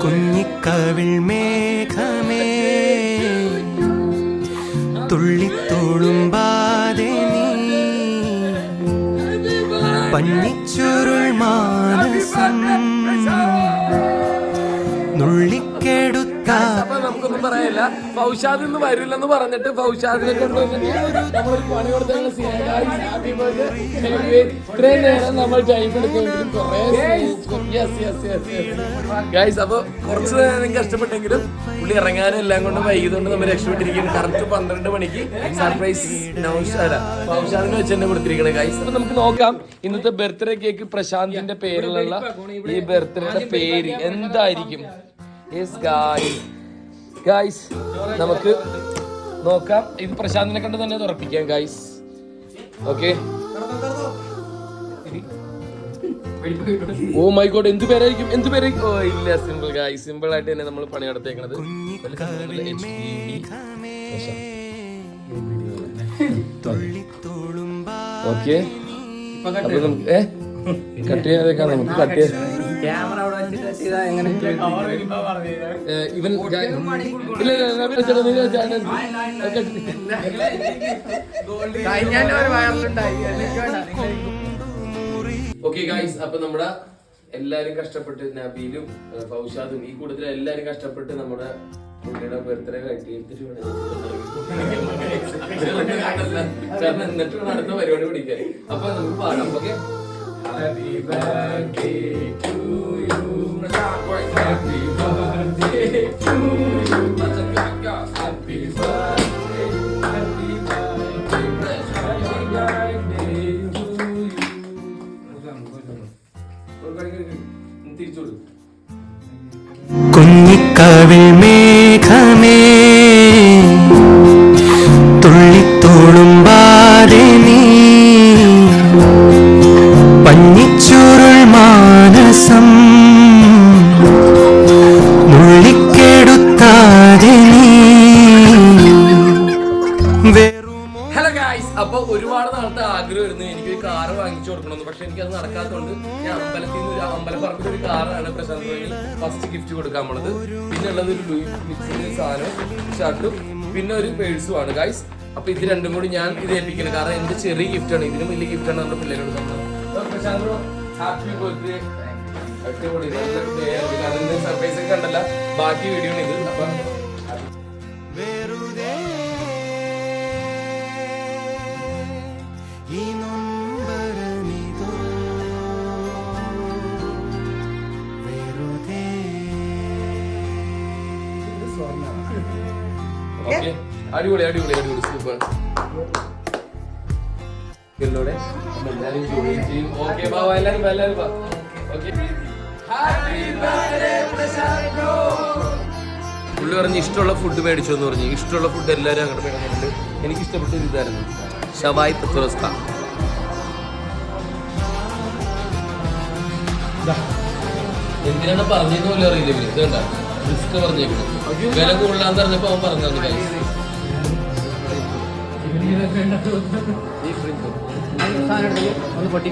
കുഞ്ഞിക്കവിൾ മേഘമേ തുള്ളിത്തോളുമ്പാതെ നീ പഞ്ഞിച്ചുരുൾ മാനസം നുള്ളിക്കെടുത്ത. നമുക്കൊന്നും പറയാനില്ല. ഫൗഷാദ് ഇന്ന് വരില്ലെന്ന് പറഞ്ഞിട്ട് ഫൗഷാദിനെ കൊണ്ടുവന്നിട്ട് നമ്മളൊരു പണി കൊടുത്തുള്ള ഇത്രയും നേരം നമ്മൾ ടൈം എടുക്കുമെങ്കിലും ഗൈസ്. അപ്പൊ കുറച്ച് നേരം കഷ്ടപ്പെട്ടെങ്കിലും പുള്ളി ഇറങ്ങാനും എല്ലാം കൊണ്ട് വൈകിയതുകൊണ്ട് നമ്മൾ രക്ഷപ്പെട്ടിരിക്കുന്നു. കറക്റ്റ് 12 മണിക്ക് സർപ്രൈസ് ഫൗഷാദിനെ വെച്ച് തന്നെ കൊടുത്തിരിക്കുന്നത് ഗൈസ്. അപ്പൊ നമുക്ക് നോക്കാം ഇന്നത്തെ ബർത്ത്ഡേ കേക്ക് പ്രശാന്തിന്റെ പേരിലുള്ള ഈ ബർത്ത്ഡേയുടെ പേര് എന്തായിരിക്കും. ഗൈസ് നമുക്ക് നോക്കാം. ഇത് പ്രശാന്തിനെ കണ്ട് തന്നെ തുറപ്പിക്കാം guys. Okay. Oh my god, എന്ത് പേരായിരിക്കും? ഓ ഇല്ല, സിമ്പിൾ ഗൈസ്. സിമ്പിൾ ആയിട്ട് തന്നെ നമ്മൾ പണി നടത്തേക്കണത്. ഓക്കെ. അപ്പൊ നമുക്ക് കട്ട് ചെയ്യാതേക്കാം. നമുക്ക് കട്ട് ചെയ്യാം. ഇവൻ ഓക്കെ ഗൈസ്. അപ്പൊ നമ്മുടെ എല്ലാരും കഷ്ടപ്പെട്ട് നബീലും ഫൗഷാദും ഈ കൂട്ടത്തിൽ എല്ലാരും കഷ്ടപ്പെട്ട് നമ്മുടെ പുള്ളിയുടെ ബർത്ത്ഡേ കഴിച്ചിട്ട് എന്നിട്ട് അടുത്ത പരിപാടി പിടിക്കാൻ. അപ്പൊ നമുക്ക് പാടാം. Okay. Happy birthday to you. Happy birthday to you. Happy birthday. Happy birthday to you. തിരിച്ചോളൂ. കുഞ്ഞിക്കവിൾ മേഘമേ തുള്ളിത്തോളുമ്പാതെ നീ പഞ്ഞിച്ചുരുൾ മാനസം നുള്ളിക്കെടുത്താതെ നീ. Hello guys. അപ്പൊ ഒരുപാട് നാളത്തെ ആഗ്രഹമായിരുന്നു എനിക്കൊരു കാറ് വാങ്ങിച്ചു കൊടുക്കണമെന്ന്. പക്ഷെ എനിക്കത് നടക്കാത്തതുകൊണ്ട് ഞാൻ അമ്പലപ്പറമ്പിൽ ഒരു കാറാണ് പ്രശാന്ത് ഫസ്റ്റ് ഗിഫ്റ്റ് കൊടുക്കാൻ പോണത്. പിന്നെ ഉള്ളത് ഒരു ലൂയി വിക്സിന്റെ സാധനം, ഷർട്ടും പിന്നെ ഒരു പേഴ്സും ആണ് ഗൈസ്. അപ്പൊ ഇത് രണ്ടും കൂടി ഞാൻ ഇത് ഏൽപ്പിക്കുന്നത്. കാരണം എന്റെ ചെറിയ ഗിഫ്റ്റാണ്. ഇതിനും വലിയ ഗിഫ്റ്റാണ് നമ്മുടെ പിള്ളേരോട് തന്നത്. Happy birthday. അടിപൊളി അതിന്റെ സർപ്രൈസ് ഒക്കെ കണ്ടല്ല. ബാക്കി വീഡിയോ ഇത്. അപ്പൊ അടിപൊളി അടിപൊളി അടിപൊളി സൂപ്പർ. എല്ലാവരും ഓക്കെ ബാബ, എല്ലാരും പുള്ളി പറഞ്ഞ് ഇഷ്ടമുള്ള ഫുഡ് മേടിച്ചു എന്ന് പറഞ്ഞു. ഇഷ്ടമുള്ള ഫുഡ് എല്ലാവരും അങ്ങോട്ട് മേടിച്ചിട്ടുണ്ട്. എനിക്ക് ഇഷ്ടപ്പെട്ട ഇതായിരുന്നു ഷവായ് പത്രോസ്ക. എന്തിനാണ് പറഞ്ഞതെന്ന് പോലും അറിയില്ല. ഇവര് ഇത് കണ്ട റിസ്ക് പറഞ്ഞേക്കുന്നു. വില കൂടുതലാന്ന് പറഞ്ഞപ്പോ അവൻ പറഞ്ഞു പൊട്ടി